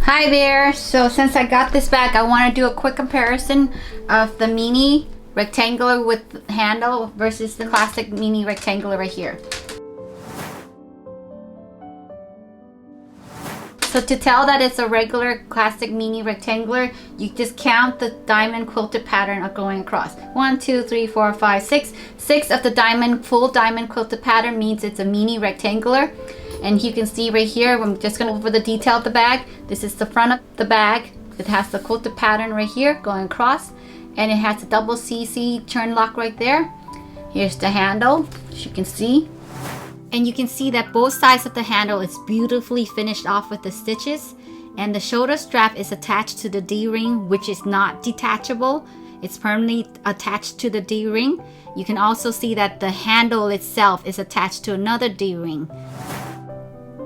Hi there. So since I got this bag, I want to do a quick comparison of the mini rectangular with handle versus the classic mini rectangular right here. So to tell that it's a regular classic mini rectangular, you just count the diamond quilted pattern going across. 1, 2, 3, 4, 5, 6. 6 of the full diamond quilted pattern means it's a mini rectangular. And you can see right here, I'm just going to go over the detail of the bag. This is the front of the bag. It has the quilted pattern right here going across. And it has a double CC turn lock right there. Here's the handle, as you can see. And you can see that both sides of the handle is beautifully finished off with the stitches. And the shoulder strap is attached to the D-ring, which is not detachable. It's permanently attached to the D-ring. You can also see that the handle itself is attached to another D-ring.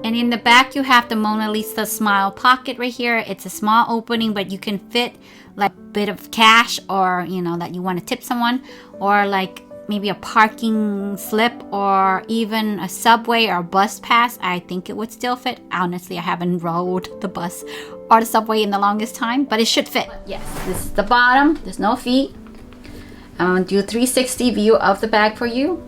And in the back, you have the Mona Lisa smile pocket right here. It's a small opening, but you can fit like a bit of cash, or that you want to tip someone, or like maybe a parking slip, or even a subway or a bus pass. I think it would still fit. Honestly, I haven't rode the bus or the subway in the longest time, but it should fit. Yes, this is the bottom. There's no feet. I'm going to do a 360 view of the bag for you.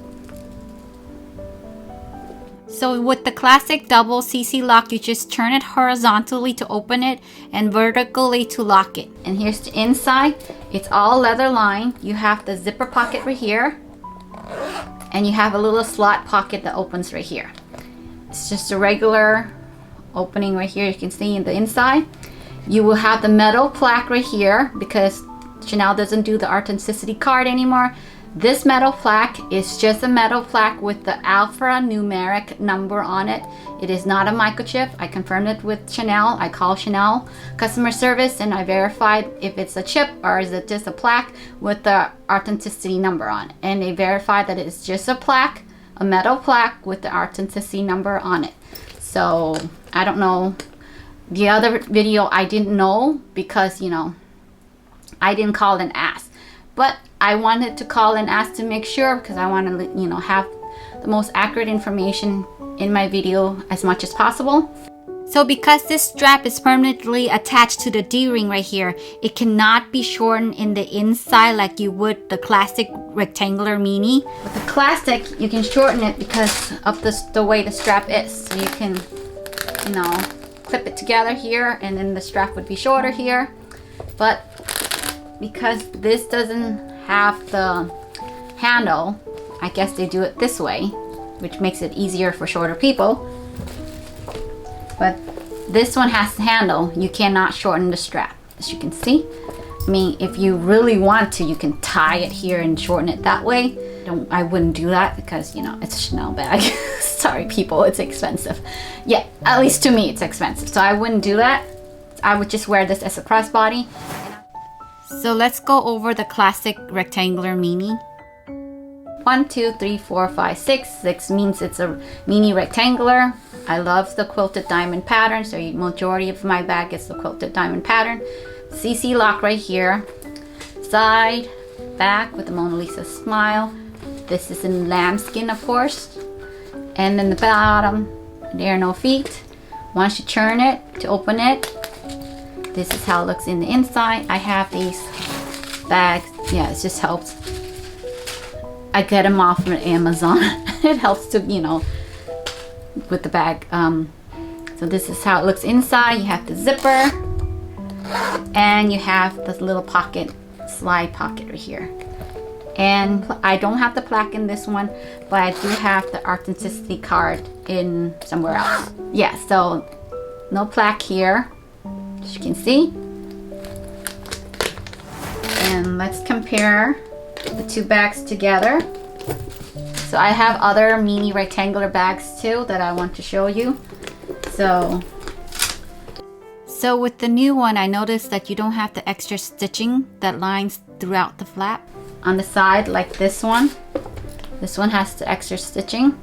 So with the classic double CC lock, you just turn it horizontally to open it and vertically to lock it. And here's the inside. It's all leather lined. You have the zipper pocket right here. And you have a little slot pocket that opens right here. It's just a regular opening right here. You can see in the inside. You will have the metal plaque right here because Chanel doesn't do the authenticity card anymore. This metal plaque is just a metal plaque with the alphanumeric number on it. It is not a microchip. I confirmed it with Chanel. I called Chanel customer service and I verified if it's a chip or is it just a plaque with the authenticity number on it. And they verified that it's just a plaque, a metal plaque with the authenticity number on it. So I don't know. The other video I didn't know because, I didn't call and ask. But I wanted to call and ask to make sure because I want to, have the most accurate information in my video as much as possible. So because this strap is permanently attached to the D-ring right here, it cannot be shortened in the inside like you would the classic rectangular mini. With the classic, you can shorten it because of the way the strap is. So you can, clip it together here and then the strap would be shorter here. But because this doesn't have the handle, I guess they do it this way, which makes it easier for shorter people. But this one has the handle. You cannot shorten the strap, as you can see. I mean, if you really want to, you can tie it here and shorten it that way. I wouldn't do that because, it's a Chanel bag. Sorry, people, it's expensive. Yeah, at least to me, it's expensive. So I wouldn't do that. I would just wear this as a crossbody. So let's go over the classic rectangular mini. 1, 2, 3, 4, 5, 6. 6 means it's a mini rectangular. I love the quilted diamond pattern, so the majority of my bag is the quilted diamond pattern. CC lock right here. Side, back with the Mona Lisa smile. This is in lambskin, of course. And then the bottom, there are no feet. Once you turn it to open it, this is how it looks in the inside. I have these bags. Yeah, it just helps. I get them off of Amazon. It helps to, with the bag. So this is how it looks inside. You have the zipper. And you have this little pocket, slide pocket right here. And I don't have the plaque in this one, but I do have the authenticity card in somewhere else. Yeah, so no plaque here, as you can see. And let's compare the two bags together. So I have other mini rectangular bags too that I want to show you. So with the new one, I noticed that you don't have the extra stitching that lines throughout the flap. On the side, like this one has the extra stitching.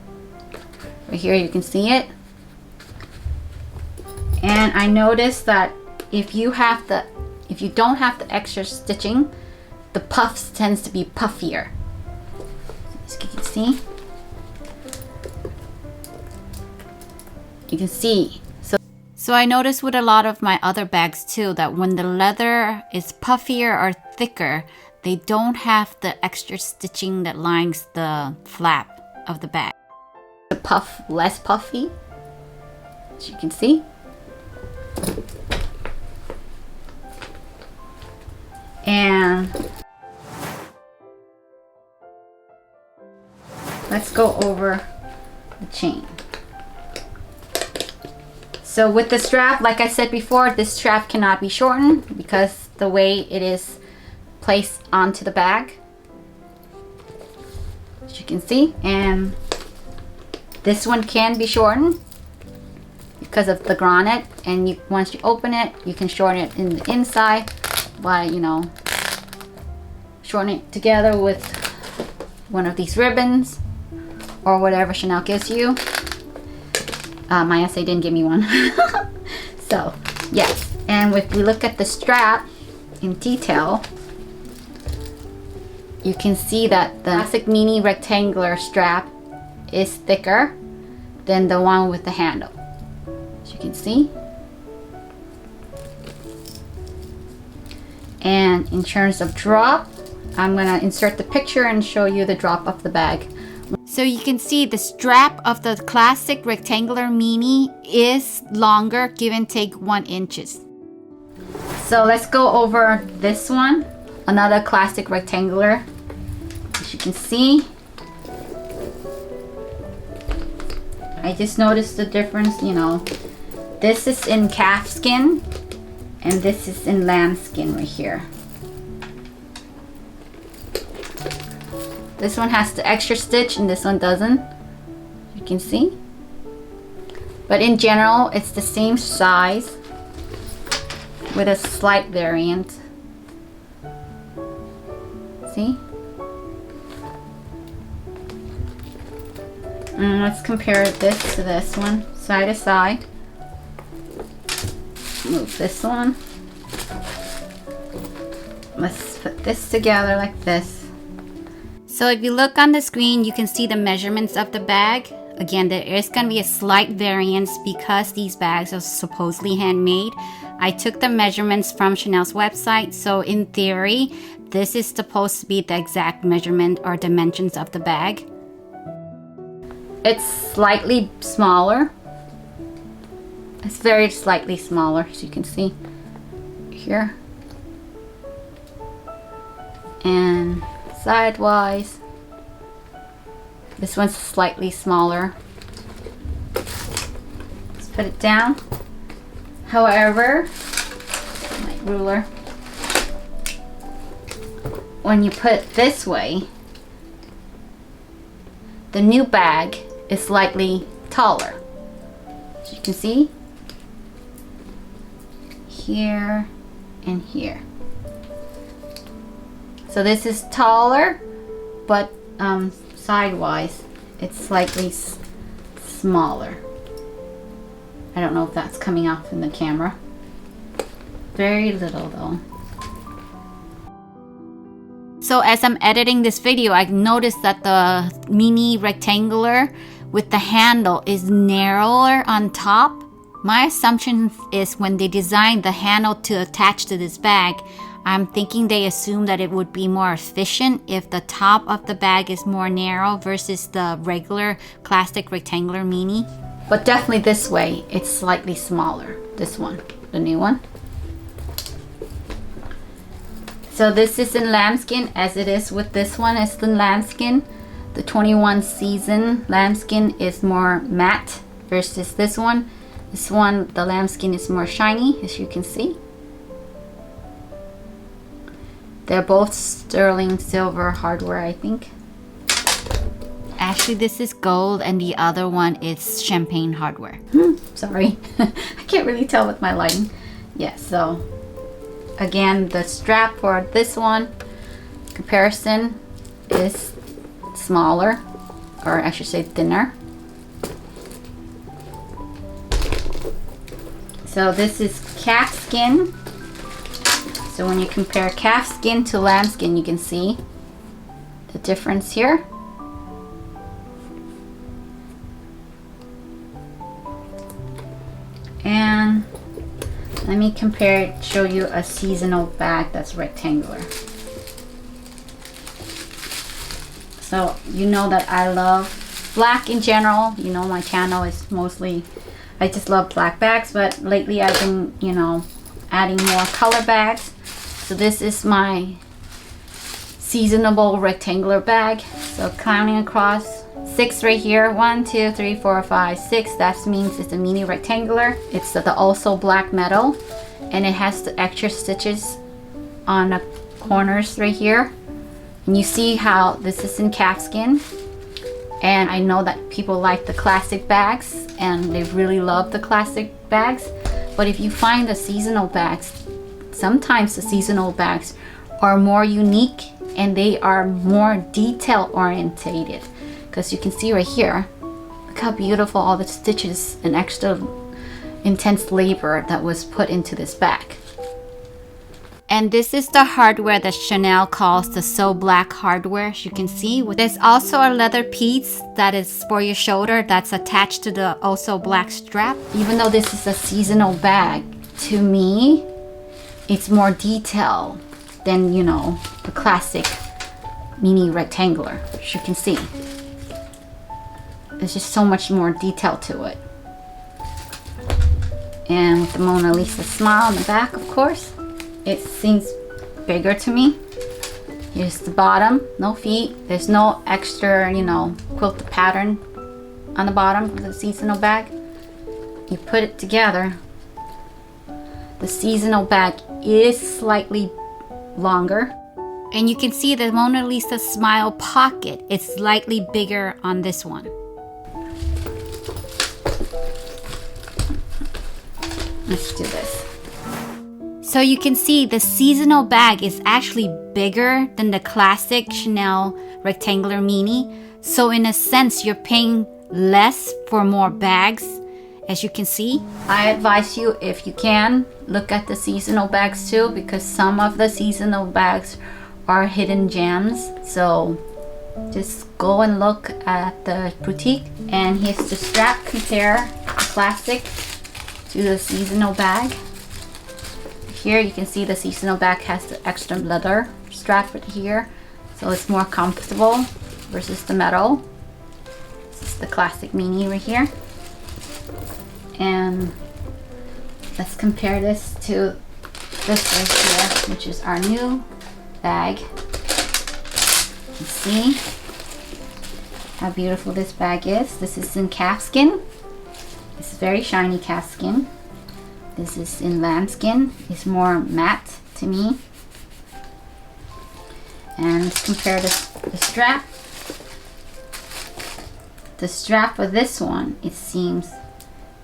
Right here you can see it. And I noticed that if you don't have the extra stitching, the puffs tends to be puffier. As you can see. So I noticed with a lot of my other bags too that when the leather is puffier or thicker, they don't have the extra stitching that lines the flap of the bag. The puff less puffy, as you can see. And let's go over the chain. So with the strap, like I said before, this strap cannot be shortened because the way it is placed onto the bag, as you can see. And this one can be shortened because of the garnet, and once you open it, you can shorten it in the inside by, you know, shorten it together with one of these ribbons or whatever Chanel gives you. My essay didn't give me one. So yes, and if we look at the strap in detail, you can see that the classic mini rectangular strap is thicker than the one with the handle, as you can see. And in terms of drop, I'm gonna insert the picture and show you the drop of the bag. So you can see the strap of the classic rectangular mini is longer, give and take 1 inch. So let's go over this one, another classic rectangular. As you can see, I just noticed the difference, you know. This is in calf skin and this is in lamb skin right here. This one has the extra stitch and this one doesn't. You can see. But in general, it's the same size with a slight variant. See? And let's compare this to this one, side to side. Move this one. Let's put this together like this. So if you look on the screen, you can see the measurements of the bag. Again, there is going to be a slight variance because these bags are supposedly handmade. I took the measurements from Chanel's website, so in theory, this is supposed to be the exact measurement or dimensions of the bag. It's slightly smaller. It's very slightly smaller, as you can see here. And sidewise, this one's slightly smaller. Let's put it down. However, my ruler, when you put it this way, the new bag is slightly taller. As you can see, here and here. So this is taller, but sidewise, it's slightly smaller. I don't know if that's coming off in the camera. Very little though. So as I'm editing this video, I noticed that the mini rectangular with the handle is narrower on top. My assumption is when they designed the handle to attach to this bag, I'm thinking they assume that it would be more efficient if the top of the bag is more narrow versus the regular classic rectangular mini. But definitely this way, it's slightly smaller. This one, the new one. So this is in lambskin, as it is with this one. It's in lambskin. The 21 season lambskin is more matte versus this one. This one, the lambskin is more shiny, as you can see. They're both sterling silver hardware, I think. Actually, this is gold and the other one is champagne hardware. Sorry, I can't really tell with my lighting. Yeah, so again, the strap for this one, comparison, is smaller, or I should say thinner. So this is calf skin. So when you compare calf skin to lambskin, you can see the difference here. And Let me compare it, show you a seasonal bag that's rectangular. So you know that I love black in general. You know my channel is mostly, I just love black bags, but lately I've been, you know, adding more color bags. So this is my seasonable rectangular bag. So counting across, 6 right here, 1 2 3 4 5 6. That means it's a mini rectangular. It's the also black metal, and it has the extra stitches on the corners right here. And you see how this is in calfskin, and I know that people like the classic bags and they really love the classic bags. But if you find the seasonal bags, sometimes the seasonal bags are more unique and they are more detail orientated, because you can see right here, look how beautiful all the stitches and extra intense labor that was put into this bag. And this is the hardware that Chanel calls the So Black hardware. As you can see, there's also a leather piece that is for your shoulder that's attached to the Also Black strap. Even though this is a seasonal bag, to me, it's more detailed than, you know, the classic mini rectangular. As you can see, there's just so much more detail to it. And with the Mona Lisa smile on the back, of course, it seems bigger to me. Here's the bottom, no feet. There's no extra, you know, quilted pattern on the bottom of the seasonal bag. You put it together. The seasonal bag is slightly longer. And you can see the Mona Lisa smile pocket is slightly bigger on this one. Let's do this. So you can see the seasonal bag is actually bigger than the classic Chanel rectangular mini. So in a sense, you're paying less for more bags. As you can see, I advise you, if you can, look at the seasonal bags too, because some of the seasonal bags are hidden gems. So just go and look at the boutique. And here's the strap. Compare the classic to the seasonal bag. Here you can see the seasonal bag has the extra leather strap right here, so it's more comfortable versus the metal. This is the classic mini right here. And let's compare this to this right here, which is our new bag. You see how beautiful this bag is. This is in calfskin. It's very shiny calfskin. This is in lambskin. It's more matte to me. And let's compare the strap. The strap for this one, it seems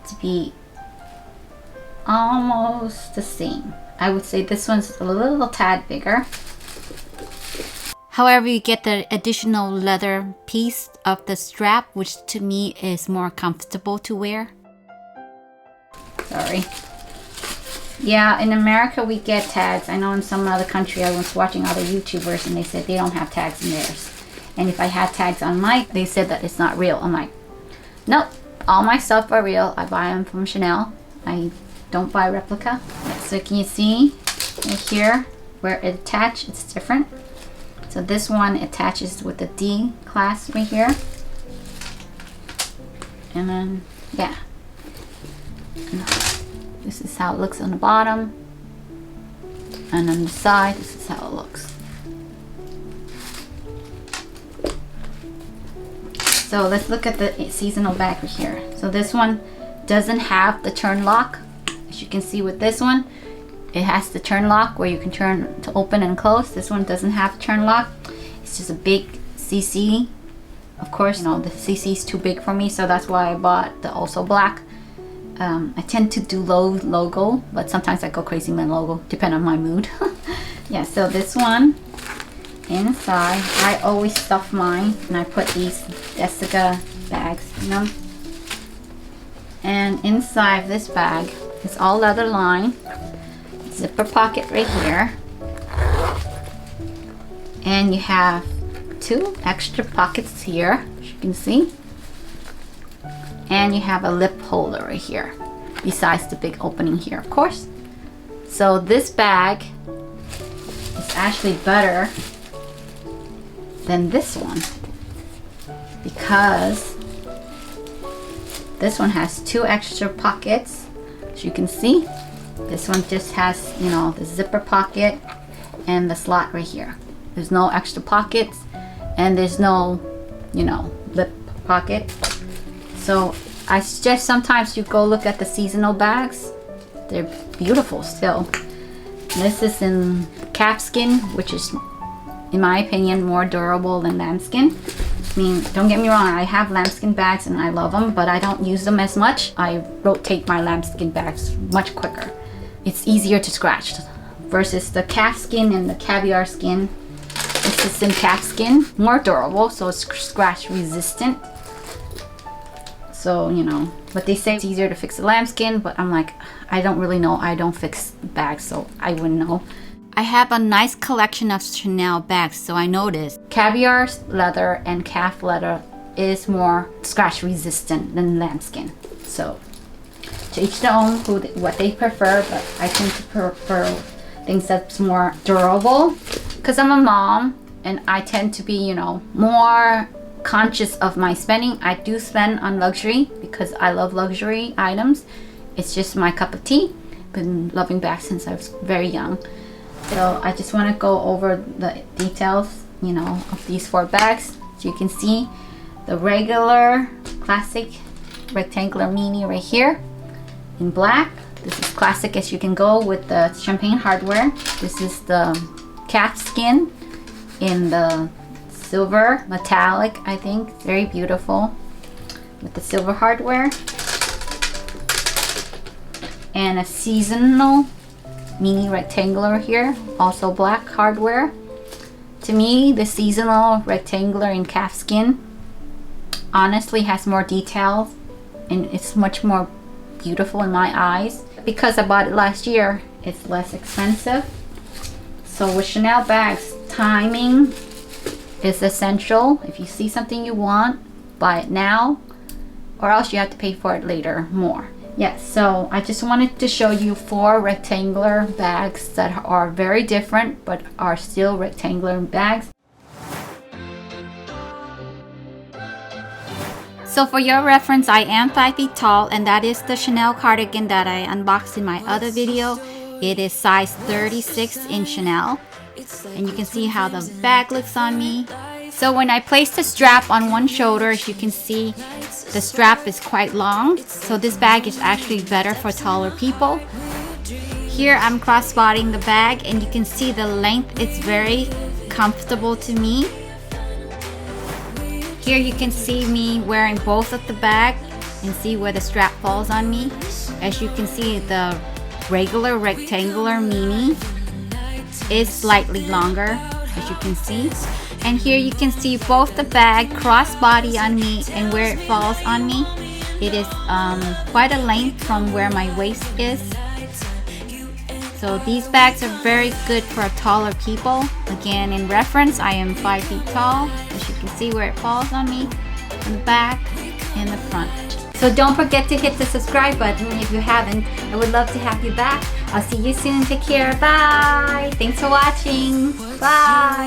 to be almost the same. I would say this one's a little tad bigger. However, you get the additional leather piece of the strap, which to me is more comfortable to wear. Sorry. Yeah, in America we get tags. I know in some other country, I was watching other YouTubers and they said they don't have tags in theirs. And if I had tags on mine, they said that it's not real. I'm like, nope, all my stuff are real. I buy them from Chanel. I don't buy replica. So can you see right here where it attaches? It's different. So this one attaches with the D clasp right here. And then, yeah. This is how it looks on the bottom, and on the side, this is how it looks. So let's look at the seasonal bag right here. So this one doesn't have the turn lock. As you can see with this one, it has the turn lock where you can turn to open and close. This one doesn't have turn lock. It's just a big CC. Of course, you know, the CC is too big for me, so that's why I bought the Also Black. I tend to do low logo, but sometimes I go crazy with logo, depending on my mood. Yeah, so this one inside, I always stuff mine, and I put these Jessica bags, you know. And inside this bag, it's all leather lined, zipper pocket right here, and you have 2 extra pockets here, as you can see. And you have a lip holder right here, besides the big opening here, of course. So this bag is actually better than this one because this one has 2 extra pockets. As you can see, this one just has, you know, the zipper pocket and the slot right here. There's no extra pockets and there's no, you know, lip pocket. So I suggest sometimes you go look at the seasonal bags. They're beautiful still. This is in calfskin, which is, in my opinion, more durable than lambskin. I mean, don't get me wrong, I have lambskin bags and I love them, but I don't use them as much. I rotate my lambskin bags much quicker. It's easier to scratch versus the calfskin and the caviar skin. This is in calfskin, more durable, so it's scratch resistant. So, you know, but they say it's easier to fix the lambskin, but I'm like, I don't really know. I don't fix bags, so I wouldn't know. I have a nice collection of Chanel bags, so I noticed caviar leather and calf leather is more scratch resistant than lambskin. So to each their own what they prefer, but I tend to prefer things that's more durable because I'm a mom and I tend to be, you know, more conscious of my spending. I do spend on luxury because I love luxury items. It's just my cup of tea. Been loving bags since I was very young. So I just want to go over the details, you know, of these 4 bags. So you can see the regular classic rectangular mini right here in black. This is classic as you can go with the champagne hardware. This is the calf skin in the silver metallic, I think. Very beautiful with the silver hardware. And a seasonal mini rectangular here, also black hardware. To me, the seasonal rectangular in calfskin honestly has more details and it's much more beautiful in my eyes. Because I bought it last year, it's less expensive. So with Chanel bags, timing is essential. If you see something you want, buy it now, or else you have to pay for it later more. Yes, so I just wanted to show you 4 rectangular bags that are very different but are still rectangular bags. So for your reference, I am 5 feet tall, and that is the Chanel cardigan that I unboxed in my other video. It is size 36 in Chanel, and you can see how the bag looks on me. So when I place the strap on one shoulder, as you can see, the strap is quite long. So this bag is actually better for taller people. Here I'm crossboding the bag, and you can see the length is very comfortable to me. Here you can see me wearing both of the bag and see where the strap falls on me. As you can see, the regular rectangular mini is slightly longer, as you can see. And here you can see both the bag crossbody on me and where it falls on me. It is quite a length from where my waist is. So these bags are very good for taller people. Again, in reference, I am 5 feet tall. As you can see where it falls on me, in the back and the front. So don't forget to hit the subscribe button if you haven't. I would love to have you back. I'll see you soon. Take care. Bye. Thanks for watching. Bye.